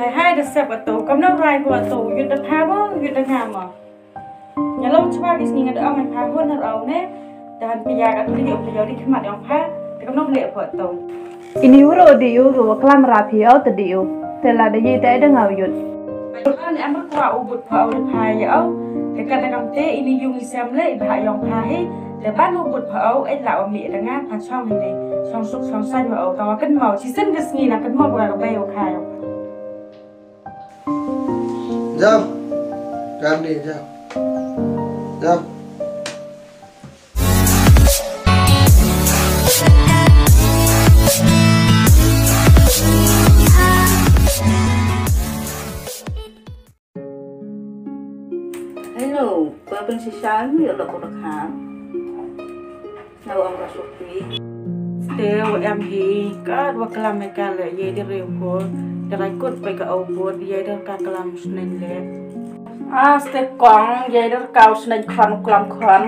hai được sẹp ở tủ cầm nấu rai của tủ yết được phá bó yết được ngàm mà nhà lâu cho ba cái gì nghe được ông này phá hơn được ông nè dan bây giờ cái tụi đi khăm mặt ông phá thì cầm nấu lệ của tủ ini uro diu ro kelam rapi au tediu tela de ye ta de ngau yut kan em rất qua ubud phao được hai áo thì cái này cầm té ini dùng xem lệ phải ông phá hết để bắt ubud phao ấy là ông mẹ đang ngáp phá xong hình này xong sụp xong xanh vào tao cân màu chỉ xin cái gì là cân màu của bay ông khai Jom, jam ni jam. Jom. hello babang sisal ni lo ko rakha nào ông rasuki Teo em hi ka wa kalam me ka le ye de re ko de rai kot pe ka au bo ye de ka kalam snen le ste kong ye der kau snen khan klam khan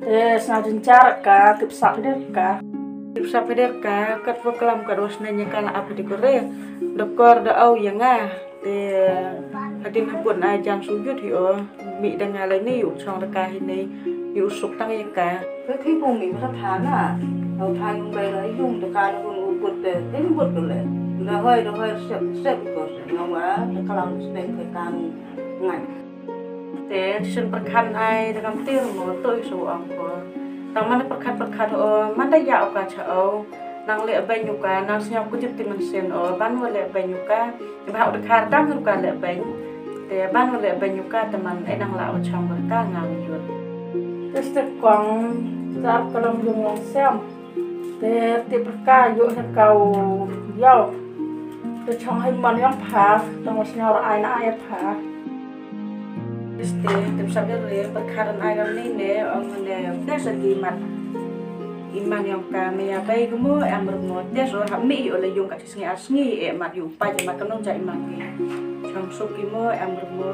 te sa jin char ka tip sak der ka tip sa pe der ka kat wa kalam ka ros nen ye ka la ap de ko re de kor de au ye nga te hadin pun ai jam su yut hi o mi da nga le ni yu chong da ka hi ni yu suk tang ye ka cái khi bùng mình rất thán à đầu thay dùng đây là dùng để cài dùng bột để đến bột rồi là hơi xếp xếp của nó quá cái làm nên phải càng ngạnh te chen perkhan ai da kam tir mo toi su ang ko tang man perkhat o man da ya o ka cha o nang le ben yu ka nang snya ku jip ti man sen o ban wa le ben yu ka ba ha da khar tam ru ka le ben te ban wa le ben yu ka ta man ai nang la o chang ba ka ngam yu este quang ra kalau dùng xem để tiếp cả dụ hết cầu dầu để trong hình mình yang phá trong một nhau ai na ai phá este tem sa de re perkharan ai gam ni ne ong ne te sa di mat iman yang ka me ya bai ko mo am ro mo te so ha mi o le yung ka singi asngi e mat yu pa je mat kanong jai mat ni trong so ki mo am ro mo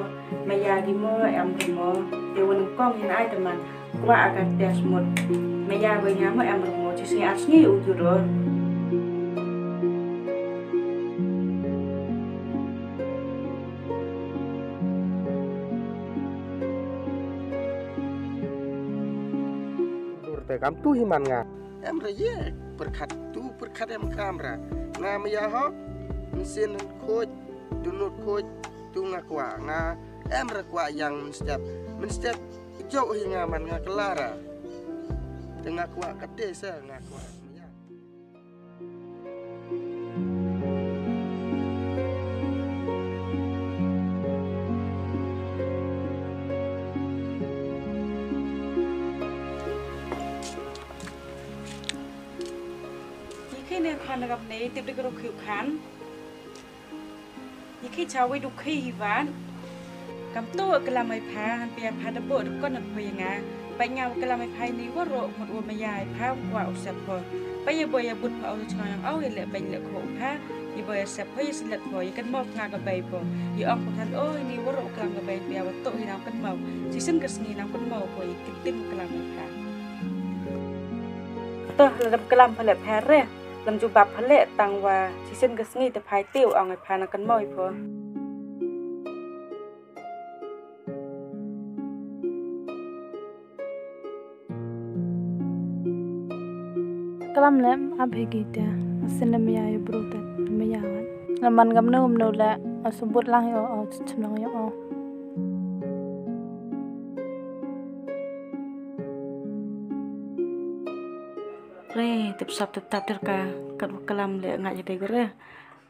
me ya di mo am ro mo te won kong ni ai te man qua akan tes một me ya bai nya mo am ro mo je singi asngi u ju ro Kam tu himan nga. Em raya perkat em kamera. Nga maya ho. Mesin khoj, dunut khoj, tu nga kwa nga em ra kwa yang menstep jauh hingga man nga kelara. Tengah kwa kate sa nga kwa. khi này khoan gặp này tiếp được khử khán những khi cháu với đục khi ván cầm tô cái làm mấy phá hắn bia phá đập bộ được con nợ phơi ngà bay nhau cái làm mấy phá ní quá rộ một uo mày dài phá quả ốc sẹp phơi bây giờ bồi bụt phơi cho nó áo lệ bệnh lệ khổ phá thì bồi sẹp phơi sinh lệ phơi cái mọc ngà cái bầy phơi thì ông cũng than ôi ní quá rộ cái làm cái bầy bia và tội thì nào cái màu chỉ xin cái gì nào cái màu phơi cái tim cái làm mấy phá tôi là cái làm phải lệ phá re làm chủ bạp phá lệ tăng và chỉ xin cái nghi tập hai tiêu ở người phá nó cân mồi phơi kelam lem abhegita asin lem ya brutat lem ya laman gam no la asubut lang yo chunong yo re tetap terka kat kelam le ngak jadi gore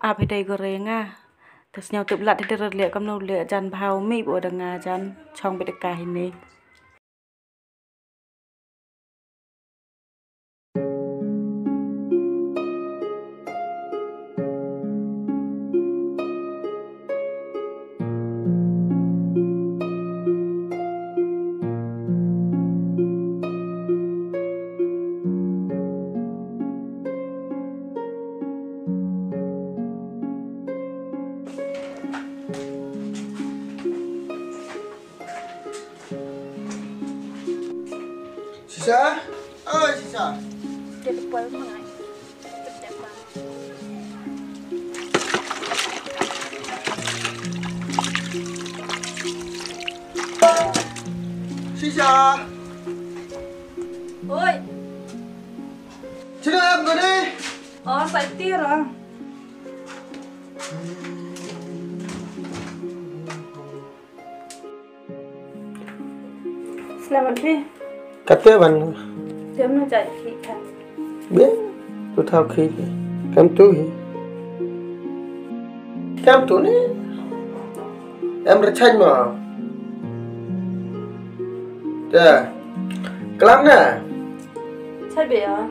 abe dai gore nga terus nhau tự lặt để le kam no le jan bhau mi bo da nga jan chong be ka hin ni Sisa? Oh, Sisa. dia tepal mengai Cha. Ôi, Chị đưa em rồi đi. phải tia rồi. Selamat pagi. Kata bạn Tiêm nó chạy khí thả. biết tôi thao khí cam tu hi. Cam tu ni em rất chanh mà. Dạ. Kelam nè. Chạy bể à?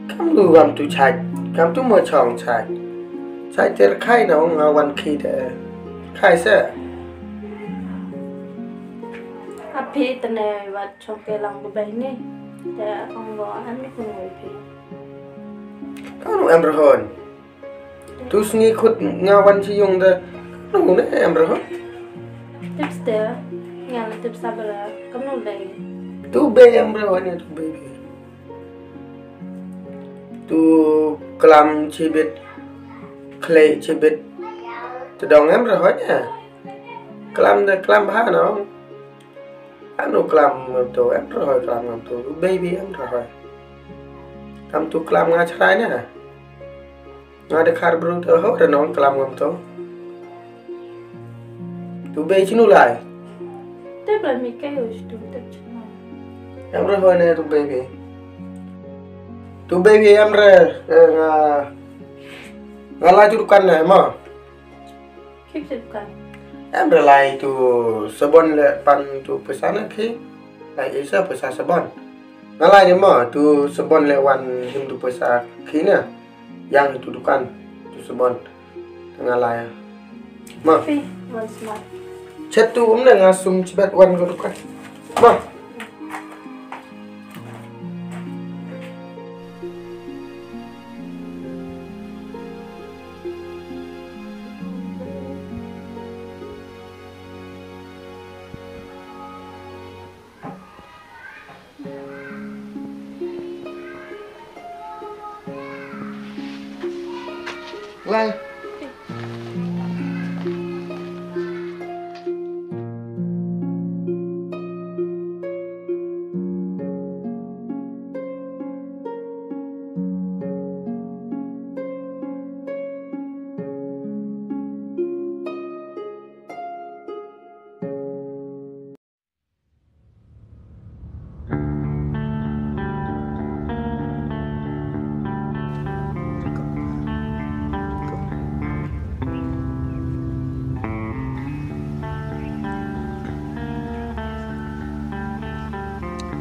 Cam tu cam tu chanh. Cam tu mơ chong chanh. Chanh ter khai nào ngawan khí thế. Khai sẽ. Api tene wat trong cái lòng của bé này. Để ông gõ ăn không ngồi phi. Kau em rồi hơn. Tu sini khut ngawan si yung dah. Nung ni em rồi hơn. Tips dia. Yang tips sabar. Kamu nol lagi. Tu be em rồi hơn tu be. Tu kelam cibit clay cibit. Tu dong em rồi hơn nha. Kelam bah nó. Anu kelam tu em rồi kelam tu baby em rồi. Kam tu kelam ngacrai nè. Ngade khar bro tu ho dan on kelam ngam tu. Tu be chinu lai. Tiap lah mikir us tu tiap cuma. Em rồi hơn nè tu baby. Tu baby em rồi ngalai tu dukan nè mà. Kip kan. Em rồi lại tu sabon le pan tu pesana khi. Lại isa pesa sabon. Ngalai ni mà tu sabon le wan him tu pesa khi nè. Yang itu dukan tu sabon. Ngalai. Ma. Phi one smart. Chat tu umne ngasum cibat wan ko dukan. Ma. Lai.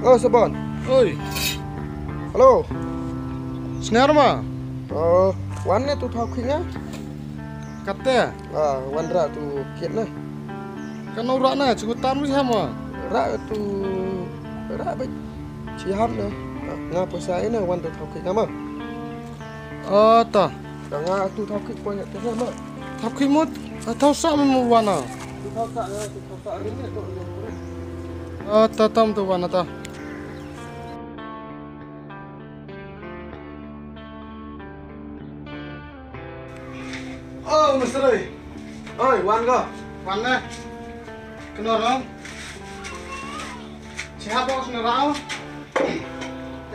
Oh, sabon. Oi, Halo. senar mah? Wan ni tu thau khing á. Kata, Wan ra tu kiet na. kan orang na cukup tamu sama. Ra tu ra ba chi ham na. Nga pesa ina wan tu thau khing ama. Ta, Nga tu thau khing poin tu sama. tapi mut tahu sama mu wana. Tu thau sa rin ni tu. Tatam tu wana ta. Oh, Mr. Oi. Oi, wan go. Wana, kena orang. Siapa bos nerau?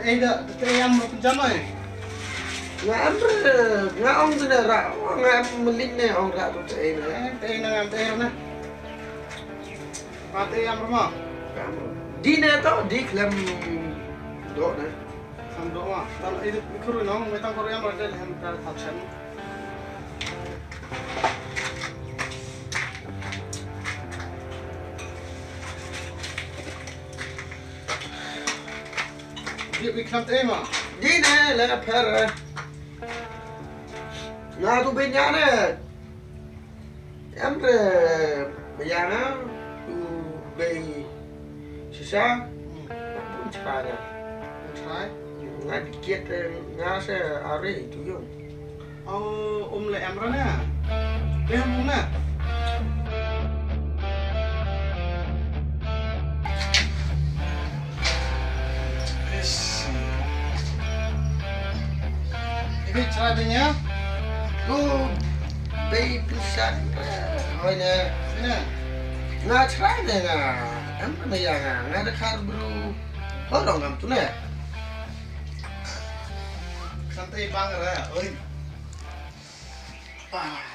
Ada yang mau penjamai. Nga nga ong tu na ra. Nga melin ni ong ra tu te na. Teh na. Mati yang rumah. Di na to, di klam do na. Samdo mah. Kalau itu mikro nong, metang korea yang ada yang terpaksa. Dia bikin tema. Di na la per. Nga tu be nya na. Em re bây giờ nó tu be sisa pun cara. Try. Nga kiet nga se are tu yo. Le emra na. Dia mau na. Ini caranya. Tu be pisan. Hồi nè. Sini. Nga try nè nga. em mày à ngay đã khai bro hết rồi ngầm chỗ này Santai bang ra, oi. à